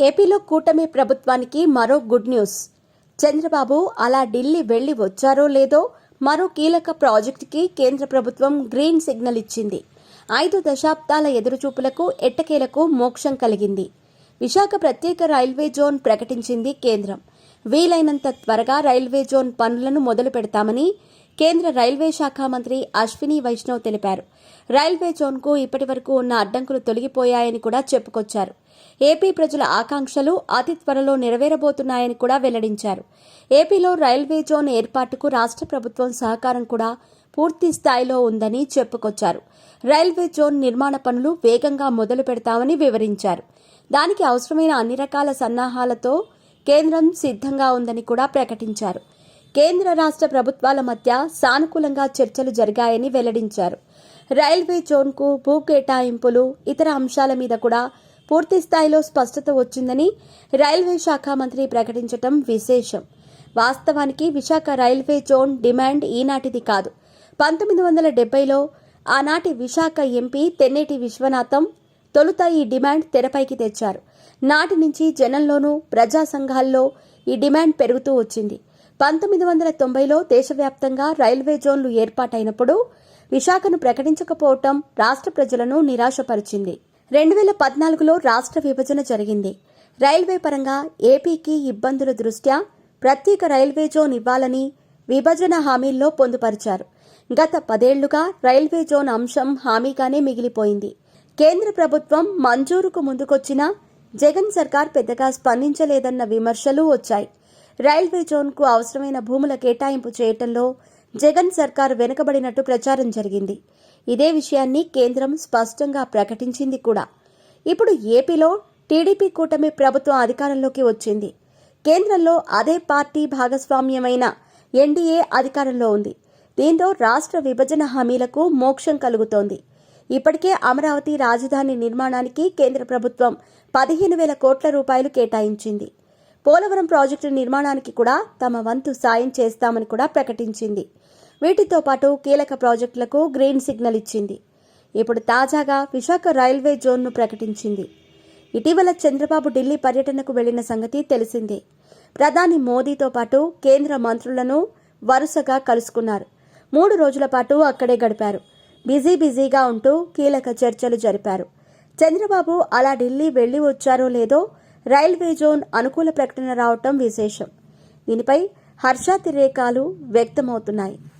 ఏపీలో కూటమి ప్రభుత్వానికి మరో గుడ్ న్యూస్. చంద్రబాబు అలా ఢిల్లీ వెళ్లి వచ్చారో లేదో మరో కీలక ప్రాజెక్టుకి కేంద్ర ప్రభుత్వం గ్రీన్ సిగ్నల్ ఇచ్చింది. 5 దశాబ్దాల ఎదురుచూపులకు ఎట్టకేలకు మోక్షం కలిగింది. విశాఖ ప్రత్యేక రైల్వే జోన్ ప్రకటించింది కేంద్రం. వీలైనంత త్వరగా రైల్వే జోన్ పనులను మొదలు పెడతామని కేంద్ర రైల్వే శాఖ మంత్రి అశ్విని వైష్ణవ్ తెలిపారు. రైల్వే జోన్కు ఇప్పటివరకు ఉన్న అడ్డంకులు తొలగిపోయాయని కూడా చెప్పుకొచ్చారు. ఏపీ ప్రజల ఆకాంక్షలు అతి త్వరలో నెరవేరబోతున్నాయని కూడా వెల్లడించారు. ఏపీలో రైల్వే జోన్ ఏర్పాటుకు రాష్ట్ర ప్రభుత్వం సహకారం కూడా పూర్తి స్థాయిలో ఉందని చెప్పుకొచ్చారు. రైల్వే జోన్ నిర్మాణ పనులు వేగంగా మొదలు పెడతామని వివరించారు. దానికి అవసరమైన అన్ని రకాల సన్నాహాలతో కేంద్రం సిద్ధంగా ఉందని కూడా ప్రకటించారు. కేంద్ర రాష్ట్ర ప్రభుత్వాల మధ్య సానుకూలంగా చర్చలు జరిగాయని వెల్లడించారు. రైల్వే జోన్కు భూ కేటాయింపులు, ఇతర అంశాల మీద కూడా పూర్తి స్థాయిలో స్పష్టత వచ్చిందని రైల్వే శాఖ మంత్రి ప్రకటించడం విశేషం. వాస్తవానికి విశాఖ రైల్వే జోన్ డిమాండ్ ఈనాటిది కాదు. 1970లో ఆనాటి విశాఖ ఎంపీ తెన్నేటి విశ్వనాథం తొలుత ఈ డిమాండ్ తెరపైకి తెచ్చారు. నాటి నుంచి జనంలోనూ ప్రజా సంఘాల్లో ఈ డిమాండ్ పెరుగుతూ వచ్చింది. 1990లో దేశవ్యాప్తంగా రైల్వే జోన్లు ఏర్పాటైనప్పుడు విశాఖను ప్రకటించకపోవటం రాష్ట్ర ప్రజలను నిరాశపరిచింది. 2014లో రాష్ట్ర విభజన జరిగింది. రైల్వే పరంగా ఏపీకి ఇబ్బందుల దృష్ట్యా ప్రత్యేక రైల్వే జోన్ ఇవ్వాలని విభజన హామీల్లో పొందుపరిచారు. గత 10 ఏళ్లుగా రైల్వే జోన్ అంశం హామీగానే మిగిలిపోయింది. కేంద్ర ప్రభుత్వం మంజూరుకు ముందుకొచ్చినా జగన్ సర్కార్ పెద్దగా స్పందించలేదన్న విమర్శలు వచ్చాయి. రైల్వే జోన్కు అవసరమైన భూముల కేటాయింపు చేయటంలో జగన్ సర్కార్ వెనుకబడినట్టు ప్రచారం జరిగింది. ఇదే విషయాన్ని కేంద్రం స్పష్టంగా ప్రకటించింది కూడా. ఇప్పుడు ఏపీలో టీడీపీ కూటమి ప్రభుత్వం అధికారంలోకి వచ్చింది. కేంద్రంలో అదే పార్టీ భాగస్వామ్యమైన ఎన్డీఏ అధికారంలో ఉంది. దీంతో రాష్ట్ర విభజన హామీలకు మోక్షం కలుగుతోంది. ఇప్పటికే అమరావతి రాజధాని నిర్మాణానికి కేంద్ర ప్రభుత్వం 15,000 కోట్ల రూపాయలు కేటాయించింది. పోలవరం ప్రాజెక్టు నిర్మాణానికి కూడా తమ వంతు సాయం చేస్తామని కూడా ప్రకటించింది. వీటితో పాటు కీలక ప్రాజెక్టులకు గ్రీన్ సిగ్నల్ ఇచ్చింది. ఇప్పుడు తాజాగా విశాఖ రైల్వే జోన్ను ప్రకటించింది. ఇటీవల చంద్రబాబు ఢిల్లీ పర్యటనకు వెళ్లిన సంగతి తెలిసిందే. ప్రధాని మోదీతో పాటు కేంద్ర మంత్రులను వరుసగా కలుసుకున్నారు. 3 రోజుల పాటు అక్కడే గడిపారు. బిజీగా ఉంటూ కీలక చర్చలు జరిపారు. చంద్రబాబు అలా ఢిల్లీ వెళ్లి వచ్చారో లేదో రైల్వే జోన్ అనుకూల ప్రకటన రావటం విశేషం. దీనిపై హర్షాతిరేకాలు వ్యక్తమవుతున్నాయి.